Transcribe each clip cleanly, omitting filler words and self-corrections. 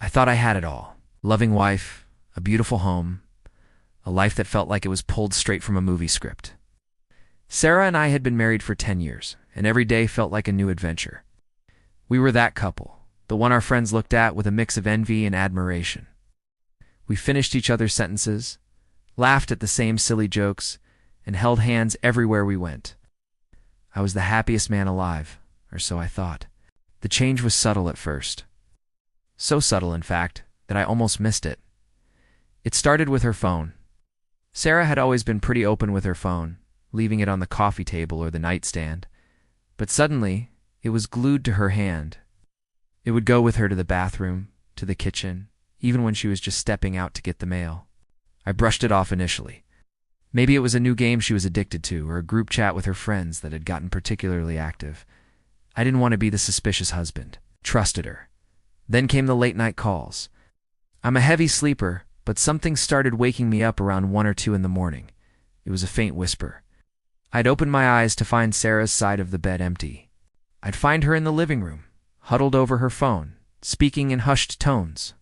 I thought I had it all. A loving wife, a beautiful home, a life that felt like it was pulled straight from a movie script. Sarah and I had been married for 10 years, and every day felt like a new adventure. We were that couple, the one our friends looked at with a mix of envy and admiration. We finished each other's sentences, laughed at the same silly jokes, and held hands everywhere we went. I was the happiest man alive, or so I thought. The change was subtle at first. So subtle, in fact, that I almost missed it. It started with her phone. Sarah had always been pretty open with her phone, leaving it on the coffee table or the nightstand. But suddenly, it was glued to her hand. It would go with her to the bathroom, to the kitchen, even when she was just stepping out to get the mail. I brushed it off initially. Maybe it was a new game she was addicted to, or a group chat with her friends that had gotten particularly active. I didn't want to be the suspicious husband. Trusted her. Then came the late-night calls. I'm a heavy sleeper, but something started waking me up around 1 or 2 in the morning. It was a faint whisper. I'd open my eyes to find Sarah's side of the bed empty. I'd find her in the living room, huddled over her phone, speaking in hushed tones.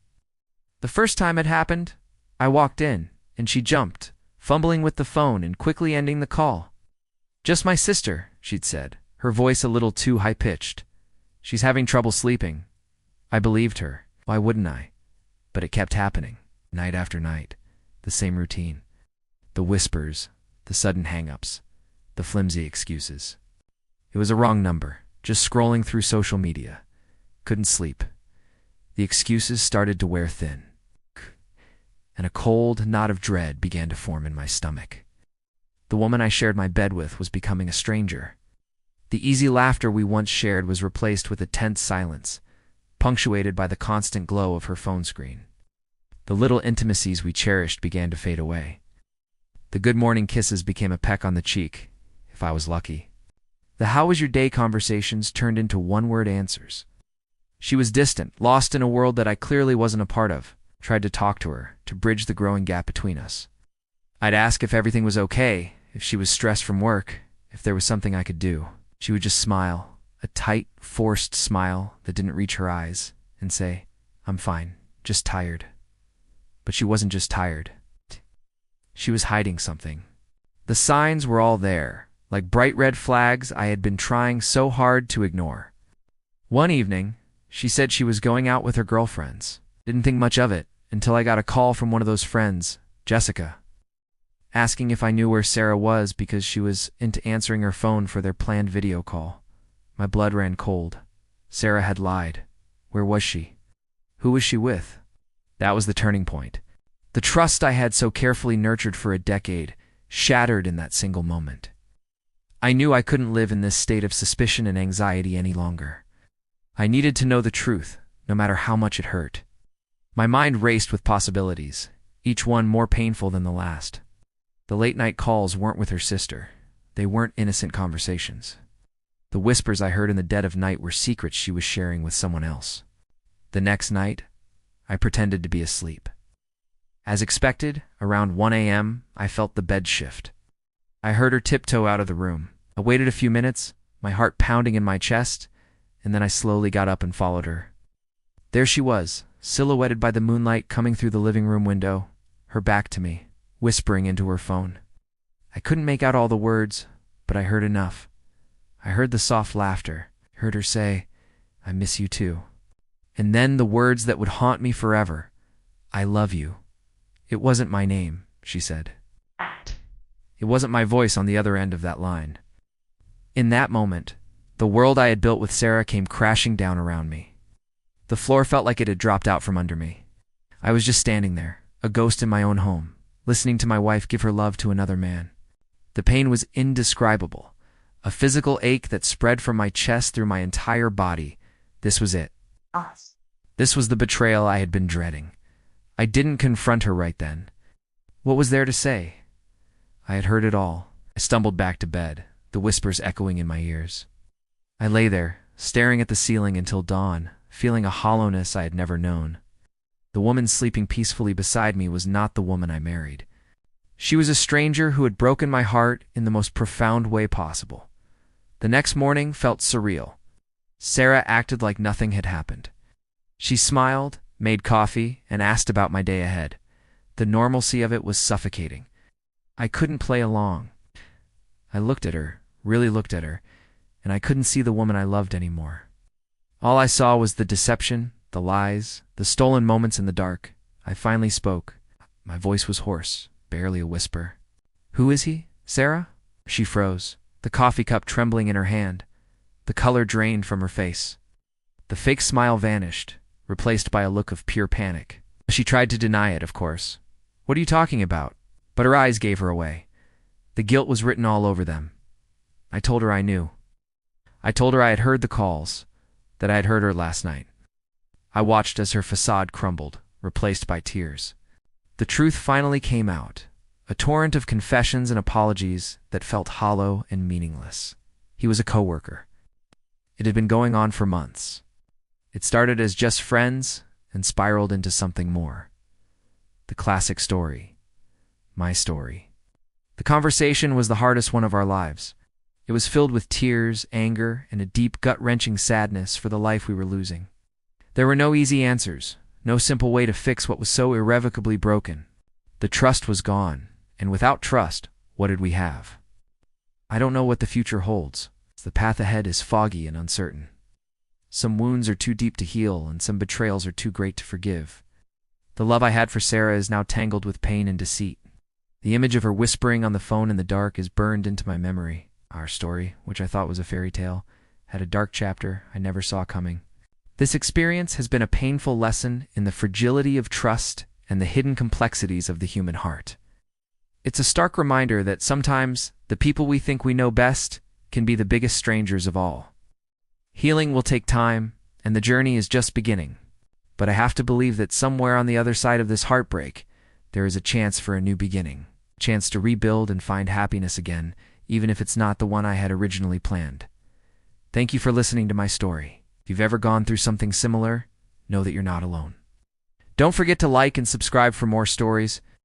The first time it happened, I walked in, and she jumped, fumbling with the phone and quickly ending the call. "Just my sister," she'd said, her voice a little too high-pitched. "She's having trouble sleeping." I believed her. Why wouldn't I? But it kept happening, night after night. The same routine. The whispers, the sudden hang-ups, the flimsy excuses. It was a wrong number, just scrolling through social media. Couldn't sleep. The excuses started to wear thin, and a cold knot of dread began to form in my stomach. The woman I shared my bed with was becoming a stranger. The easy laughter we once shared was replaced with a tense silence, punctuated by the constant glow of her phone screen. The little intimacies we cherished began to fade away. The good morning kisses became a peck on the cheek, if I was lucky. The "how was your day" conversations turned into one-word answers. She was distant, lost in a world that I clearly wasn't a part of. Tried to talk to her, to bridge the growing gap between us. I'd ask if everything was okay, if she was stressed from work, if there was something I could do. She would just smile, a tight, forced smile that didn't reach her eyes, and say, "I'm fine, just tired." But she wasn't just tired. She was hiding something. The signs were all there, like bright red flags I had been trying so hard to ignore. One evening, she said she was going out with her girlfriends. Didn't think much of it until I got a call from one of those friends, Jessica, asking if I knew where Sarah was because she was into answering her phone for their planned video call. My blood ran cold. Sarah had lied. Where was she? Who was she with? That was the turning point. The trust I had so carefully nurtured for a decade shattered in that single moment. I knew I couldn't live in this state of suspicion and anxiety any longer. I needed to know the truth, no matter how much it hurt. My mind raced with possibilities, each one more painful than the last. The late-night calls weren't with her sister. They weren't innocent conversations. The whispers I heard in the dead of night were secrets she was sharing with someone else. The next night, I pretended to be asleep. As expected, around 1 a.m., I felt the bed shift. I heard her tiptoe out of the room. I waited a few minutes, my heart pounding in my chest, and then I slowly got up and followed her. There she was, silhouetted by the moonlight coming through the living room window, her back to me, whispering into her phone. I couldn't make out all the words, but I heard enough. I heard the soft laughter, heard her say, "I miss you too." And then the words that would haunt me forever, "I love you." It wasn't my name, she said. It wasn't my voice on the other end of that line. In that moment, the world I had built with Sarah came crashing down around me. The floor felt like it had dropped out from under me. I was just standing there, a ghost in my own home, listening to my wife give her love to another man. The pain was indescribable, a physical ache that spread from my chest through my entire body. This was it. This was the betrayal I had been dreading. I didn't confront her right then. What was there to say? I had heard it all. I stumbled back to bed, the whispers echoing in my ears. I lay there, staring at the ceiling until dawn, feeling a hollowness I had never known. The woman sleeping peacefully beside me was not the woman I married. She was a stranger who had broken my heart in the most profound way possible. The next morning felt surreal. Sarah acted like nothing had happened. She smiled, made coffee, and asked about my day ahead. The normalcy of it was suffocating. I couldn't play along. I looked at her, really looked at her, and I couldn't see the woman I loved anymore. All I saw was the deception, the lies, the stolen moments in the dark. I finally spoke. My voice was hoarse, barely a whisper. "Who is he, Sarah?" She froze, the coffee cup trembling in her hand. The color drained from her face. The fake smile vanished, replaced by a look of pure panic. She tried to deny it, of course. "What are you talking about?" But her eyes gave her away. The guilt was written all over them. I told her I knew. I told her I had heard the calls, that I had heard her last night. I watched as her facade crumbled, replaced by tears. The truth finally came out, a torrent of confessions and apologies that felt hollow and meaningless. He was a coworker. It had been going on for months. It started as just friends and spiraled into something more. The classic story. My story. The conversation was the hardest one of our lives. It was filled with tears, anger, and a deep, gut-wrenching sadness for the life we were losing. There were no easy answers, no simple way to fix what was so irrevocably broken. The trust was gone, and without trust, what did we have? I don't know what the future holds. The path ahead is foggy and uncertain. Some wounds are too deep to heal, and some betrayals are too great to forgive. The love I had for Sarah is now tangled with pain and deceit. The image of her whispering on the phone in the dark is burned into my memory. Our story, which I thought was a fairy tale, had a dark chapter I never saw coming. This experience has been a painful lesson in the fragility of trust and the hidden complexities of the human heart. It's a stark reminder that sometimes the people we think we know best can be the biggest strangers of all. Healing will take time, and the journey is just beginning. But I have to believe that somewhere on the other side of this heartbreak, there is a chance for a new beginning, a chance to rebuild and find happiness again, even if it's not the one I had originally planned. Thank you for listening to my story. If you've ever gone through something similar, know that you're not alone. Don't forget to like and subscribe for more stories.